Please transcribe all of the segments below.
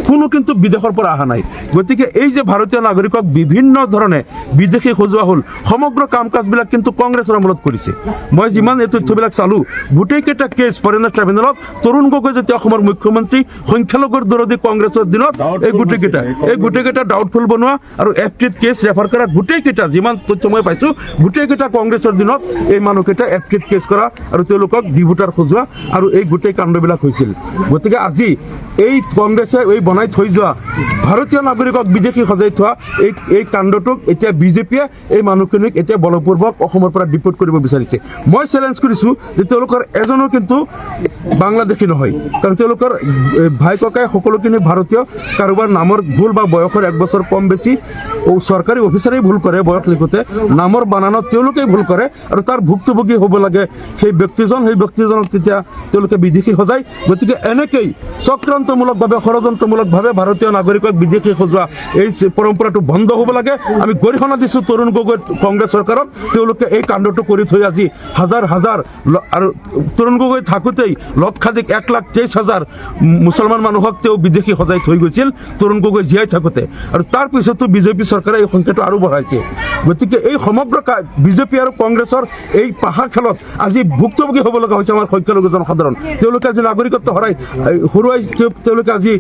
কোনো কিন্তু বিদেশৰ পৰা অহা নাই। গতিকে এই যে ভাৰতীয় নাগৰিকক বিভিন্ন ধৰণে বিদেশী সজোৱা হ'ল, সমগ্ৰ কাম কাজবিলাক কিন্তু কংগ্ৰেছৰ আমলত কৰিছে। মই যিমান এই তথ্যবিলাক চালোঁ, গোটেইকেইটা কেছ ফৰেনাৰ ট্ৰাইব্যুনেলত তৰুণ গগৈ যেতিয়া অসমৰ মুখ্যমন্ত্ৰী, সংখ্যালঘুৰ বিৰোধী কংগ্ৰেছৰ দিনত এই গোটেইকেইটা ডাউটফুল বনোৱা আৰু এফটিত কেছ ৰেফাৰ কৰা গোটেইকেইটা যিমান তথ্য মই পাইছোঁ, গোটেইকেইটা কংগ্ৰেছৰ দিনত এই মানুহকেইটা এফটিত কেছ কৰা আৰু তেওঁলোকক ডিভোটাৰ সজোৱা আৰু এই গোটেই কাণ্ডবিলাক হৈছিল। গতিকে আজি এই কংগ্ৰেছে এই বনাই থৈ যোৱা ভাৰতীয় নাগৰিকক বিদেশী সজাই থোৱা এই কাণ্ডটোক এতিয়া বিজেপিয়ে এই মানুহখিনিক এতিয়া বলপূৰ্বক অসমৰ পৰা ডিপোৰ্ট কৰিব বিচাৰিছে। মই চেলেঞ্জ কৰিছোঁ যে তেওঁলোকৰ এজনো কিন্তু বাংলাদেশী নহয়, কাৰণ তেওঁলোকৰ ভাই ককাই সকলোখিনি ভাৰতীয়। কাৰোবাৰ নামৰ ভুল বা বয়সৰ 1 বছৰ কম বেছি চৰকাৰী অফিচাৰেই ভুল কৰে, বয়স লিখোঁতে নামৰ বানানত তেওঁলোকেই ভুল কৰে আৰু তাৰ ভুক্তভোগী হ'ব লাগে সেই ব্যক্তিজনক তেতিয়া তেওঁলোকে বিদেশী সজায়। গতিকে এনেকেই চক্ৰান্তমূলকভাৱে, ষড়যন্ত্ৰমূলকভাৱে ভাৰতীয় নাগৰিকক বিদেশী সজোৱা এই পৰম্পৰাটো বন্ধ হ'ব লাগে। আমি গৰিহণা দিছোঁ তৰুণ গগৈ কংগ্ৰেছ চৰকাৰক, তেওঁলোকে এই কাণ্ডটো কৰি থৈ আজি হাজাৰ আৰু তৰুণ গগৈ থাকোঁতেই লক্ষাধিক 1,23,000 মুছলমান মানুহক তেওঁ বিদেশী সজাই থৈ গৈছিল তৰুণ গগৈ জীয়াই থাকোঁতে, আৰু তাৰ পিছতো বিজেপি চৰকাৰে এই সংখ্যাটো আৰু বঢ়াইছে। গতিকে এই সমগ্ৰ বিজেপি আৰু কংগ্ৰেছৰ এই পাহা খেলত আজি ভুক্তভোগী হ'ব লগা হৈছে আমাৰ সংখ্যালঘু জনসাধাৰণ। তেওঁলোকে আজি নাগৰিকত্ব হৰুৱাই তেওঁলোকে আজি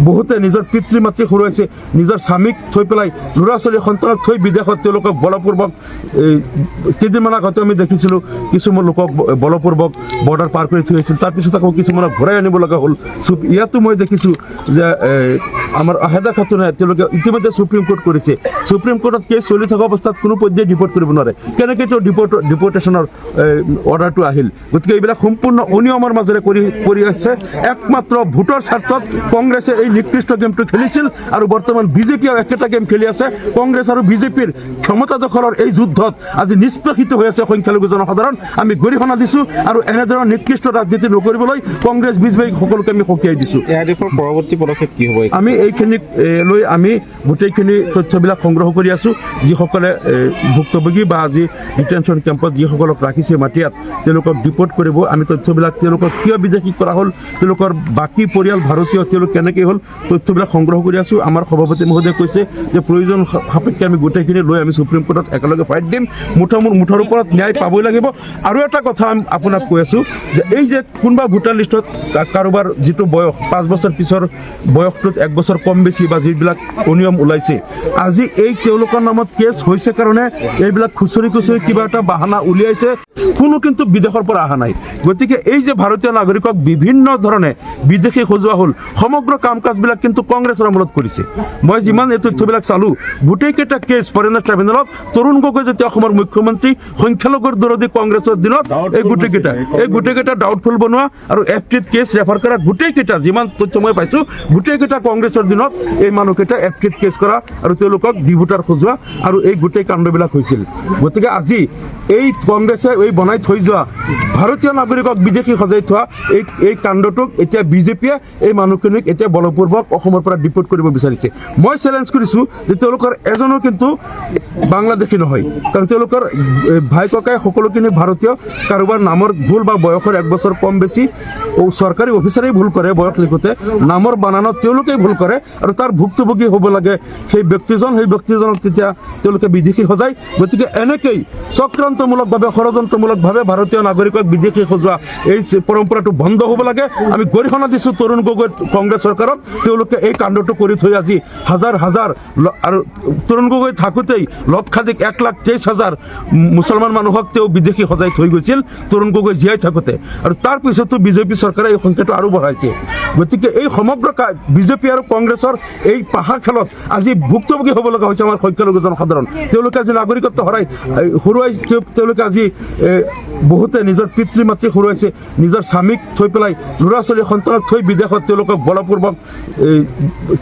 বহুতে নিজৰ পিতৃ মাতৃক হৰুৱাইছে, নিজৰ স্বামীক থৈ পেলাই, ল'ৰা ছোৱালী সন্তানক থৈ বিদেশত তেওঁলোকক বলপূৰ্বক কেইদিনমান আগতে আমি দেখিছিলোঁ কিছুমান লোকক বলপূৰ্বক বৰ্ডাৰ পাৰ কৰি থৈ আহিছিল, তাৰপিছত আকৌ কিছুমানক ঘূৰাই আনিব লগা হ'ল। ইয়াতো মই দেখিছোঁ যে আমাৰ আহেদা খাতুনে তেওঁলোকে ইতিমধ্যে সুপ্ৰিম কোৰ্ট কৰিছে, সুপ্ৰিম কোৰ্টত কেছ চলি থকা অৱস্থাত কোনো পৰ্যায়ে ডিপোৰ্ট কৰিব নোৱাৰে। কেনেকৈ তেওঁ ডিপোৰ্টেশ্যনৰ অৰ্ডাৰটো আহিল? গতিকে এইবিলাক সম্পূৰ্ণ অনিয়মৰ মাজেৰে কৰি আছে। একমাত্ৰ ভোটৰ স্বাৰ্থত কংগ্ৰেছে এই নিকৃষ্ট গেমটো খেলিছিল আৰু বৰ্তমান বিজেপিয়েও একেটা গেম খেলি আছে। কংগ্ৰেছ আৰু বিজেপিৰ ক্ষমতা দখলৰ এই যুদ্ধত আজি নিষ্পেষিত হৈ আছে সংখ্যালঘু জনসাধাৰণ। আমি গৰিহণা দিছোঁ আৰু এনেধৰণৰ নিকৃষ্ট ৰাজনীতি নকৰিবলৈ কংগ্ৰেছ বিজেপি সকলোকে আমি সকীয়াই দিছোঁ। পৰৱৰ্তী পদক্ষেপ কি হ'ব? আমি এইখিনিক লৈ আমি গোটেইখিনি তথ্যবিলাক সংগ্ৰহ কৰি আছোঁ। যিসকলে ভুক্তভোগী বা আজি ডিটেনশ্যন কেম্পত যিসকলক ৰাখিছে মাটিয়াত, তেওঁলোকক ডিপোৰ্ট কৰিব। আমি তথ্যবিলাক তেওঁলোকক কিয় বিদেশী কৰা হ'ল, তেওঁলোকৰ বাকী পৰিয়াল ভাৰতীয়, তেওঁলোক কেনেকৈ হ'ল, তথ্যবিলাক সংগ্ৰহ কৰি আছোঁ। আমাৰ সভাপতি মহোদয়ে কৈছে যে প্ৰয়োজন সাপেক্ষে আমি গোটেইখিনি লৈ আমি সুপ্ৰিম কোৰ্টত একেলগে ফাইট দিম। মুঠৰ ওপৰত ন্যায় পাবই লাগিব। আৰু এটা কথা আপোনাক কৈ আছোঁ যে এই যে কোনোবা ভোটাৰ লিষ্টত কাৰোবাৰ যিটো বয়স 5 বছৰ পিছৰ বয়সটোত 1 বছৰ কম বেছি বা যিবিলাক অনিয়ম ওলাইছে, আজি এই তেওঁলোকৰ নামত কেছ হৈছে কাৰণে এইবিলাক খুচৰি কিবা এটা বাহানা উলিয়াইছে। কোনো কিন্তু বিদেশৰ পৰা অহা নাই। গতিকে এই যে ভাৰতীয় নাগৰিকক বিভিন্ন ধৰণে বিদেশী সজোৱা হ'ল, সমগ্ৰ কাম কাজবিলাক কিন্তু কংগ্ৰেছৰ আমলত কৰিছে। মই যিমান এই তথ্যবিলাক চালোঁ, গোটেইকেইটা কেছ ফৰেনাৰ ট্ৰাইব্যুনেলত তৰুণ গগৈ যেতিয়া অসমৰ মুখ্যমন্ত্ৰী, সংখ্যালঘুৰ বিৰোধী কংগ্ৰেছৰ দিনত এই গোটেইকেইটা ডাউটফুল বনোৱা আৰু এফটিত কেছ ৰেফাৰ কৰা গোটেইকেইটা যিমান তথ্য মই পাইছোঁ, গোটেইকেইটা কংগ্ৰেছৰ দিনত এই মানুহকেইটা এফটিত কেছ কৰা আৰু তেওঁলোকক ডিভোটাৰ সজোৱা আৰু এই গোটেই কাণ্ডবিলাক হৈছিল। গতিকে আজি এই কংগ্ৰেছে এই বনাই থৈ যোৱা ভাৰতীয় নাগৰিকক বিদেশী সজাই থোৱা এই কাণ্ডটোক এতিয়া বিজেপিয়ে এই মানুহখিনিক এতিয়া বলপূৰ্বক অসমৰ পৰা ডিপোৰ্ট কৰিব বিচাৰিছে। মই চেলেঞ্জ কৰিছোঁ যে তেওঁলোকৰ এজনো কিন্তু বাংলাদেশী নহয়, কাৰণ তেওঁলোকৰ ভাই ককাই সকলোখিনি ভাৰতীয়। কাৰোবাৰ নামৰ ভুল বা বয়সৰ 1 বছৰ কম বেছি চৰকাৰী অফিচাৰেই ভুল কৰে, বয়স লিখোঁতে নামৰ বানানত তেওঁলোকেই ভুল কৰে আৰু তাৰ ভুক্তভোগী হ'ব লাগে সেই ব্যক্তিজনক তেতিয়া তেওঁলোকে বিদেশী সজায়। গতিকে এনেকেই চক্ৰান্তমূলকভাৱে, ষড়যন্ত্ৰমূলকভাৱে ভাৰতীয় নাগৰিকক বিদেশী সজোৱা এই পৰম্পৰাটো বন্ধ হ'ব লাগে। আমি গৰিহণা দিছোঁ তৰুণ গগৈ কংগ্ৰেছ চৰকাৰক, তেওঁলোকে এই কাণ্ডটো কৰি থৈ আজি হাজাৰ আৰু তৰুণ গগৈ থাকোঁতেই লক্ষাধিক 1,23,000 মুছলমান মানুহক তেওঁ বিদেশী সজাই থৈ গৈছিল তৰুণ গগৈ জীয়াই থাকোঁতে, আৰু তাৰ পিছতো বিজেপি চৰকাৰে এই সংখ্যাটো আৰু বঢ়াইছে। গতিকে এই সমগ্ৰ বিজেপি আৰু কংগ্ৰেছৰ এই পাহা খেলত আজি ভুক্তভোগী হ'ব লগা হৈছে আমাৰ সংখ্যালঘু জনসাধাৰণ। তেওঁলোকে আজি নাগৰিকত্ব হৰুৱাই তেওঁলোকে আজি বহুতে নিজৰ পিতৃ মাতৃক হৰুৱাইছে, নিজৰ স্বামীক থৈ পেলাই, ল'ৰা ছোৱালী সন্তানক থৈ বিদেশত তেওঁলোকক বলপূৰ্বক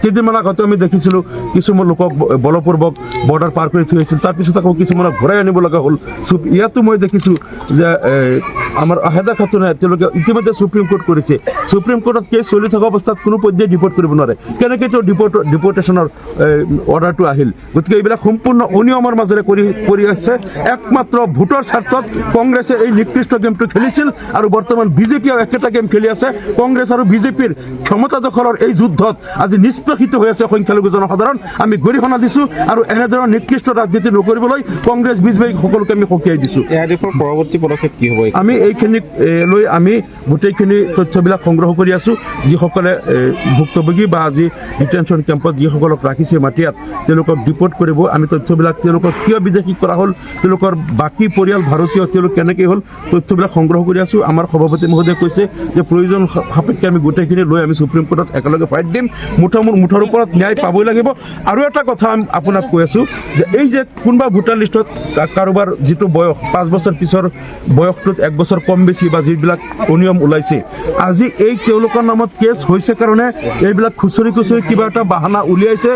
কেইদিনমান আগতে আমি দেখিছিলোঁ কিছুমান লোকক বলপূৰ্বক বৰ্ডাৰ পাৰ কৰি থৈ আহিছিল, তাৰপিছত আকৌ কিছুমানক ঘূৰাই আনিব লগা হ'ল। ইয়াতো মই দেখিছোঁ যে আমাৰ আহেদা খাতুনে তেওঁলোকে ইতিমধ্যে সুপ্ৰিম কোৰ্ট কৰিছে, সুপ্ৰিম কোৰ্টত কেছ চলি থকা অৱস্থাত কোনো পৰ্যায়ে ডিপোৰ্ট কৰিব নোৱাৰে। কেনেকৈ তেওঁ ডিপোৰ্টেশ্যনৰ অৰ্ডাৰটো আহিল? গতিকে এইবিলাক সম্পূৰ্ণ অনিয়মৰ মাজেৰে কৰি আছে। একমাত্ৰ ভোটৰ স্বাৰ্থত কংগ্ৰেছে এই নিকৃষ্ট গেমটো খেলিছিল আৰু বৰ্তমান বিজেপিয়েও একেটা গেম খেলি আছে। কংগ্ৰেছ আৰু বিজেপিৰ ক্ষমতা দখলৰ যিসকলৰ এই যুদ্ধত আজি নিষ্পেষিত হৈ আছে সংখ্যালঘু জনসাধাৰণ, আমি গৰিহণা দিছোঁ আৰু এনেধৰণৰ নিকৃষ্ট ৰাজনীতি নকৰিবলৈ কংগ্ৰেছ বিজেপি সকলোকে আমি সকীয়াই দিছোঁ। এআইডিএফৰ পৰৱৰ্তী পদক্ষেপ কি হ'ব? আমি এইখিনিক লৈ আমি গোটেইখিনি তথ্যবিলাক সংগ্ৰহ কৰি আছোঁ। যিসকলে ভুক্তভোগী বা আজি ডিটেনশ্যন কেম্পত যিসকলক ৰাখিছে মাটিয়াত তেওঁলোকক ডিপৰ্ট কৰিব। আমি তথ্যবিলাক তেওঁলোকক কিয় বিদেশী কৰা হ'ল, তেওঁলোকৰ বাকী পৰিয়াল ভাৰতীয় তেওঁলোক কেনেকৈ হ'ল, তথ্যবিলাক সংগ্ৰহ কৰি আছোঁ। আমাৰ সভাপতি মহোদয়ে কৈছে যে প্ৰয়োজন সাপেক্ষে আমি গোটেইখিনি লৈ আমি সুপ্ৰিম কোৰ্টত একেলগে ফাইট দিম। মুঠৰ ওপৰত ন্যায় পাবই লাগিব। আৰু এটা কথা আপোনাক কৈ আছোঁ যে এই যে কোনোবা ভোটাৰ লিষ্টত কাৰোবাৰ যিটো বয়স 5 বছৰ পিছৰ বয়সটোত 1 বছৰ কম বেছি বা যিবিলাক অনিয়ম ওলাইছে, আজি এই তেওঁলোকৰ নামত কেছ হৈছে কাৰণে এইবিলাক খুচৰি কিবা এটা বাহানা উলিয়াইছে।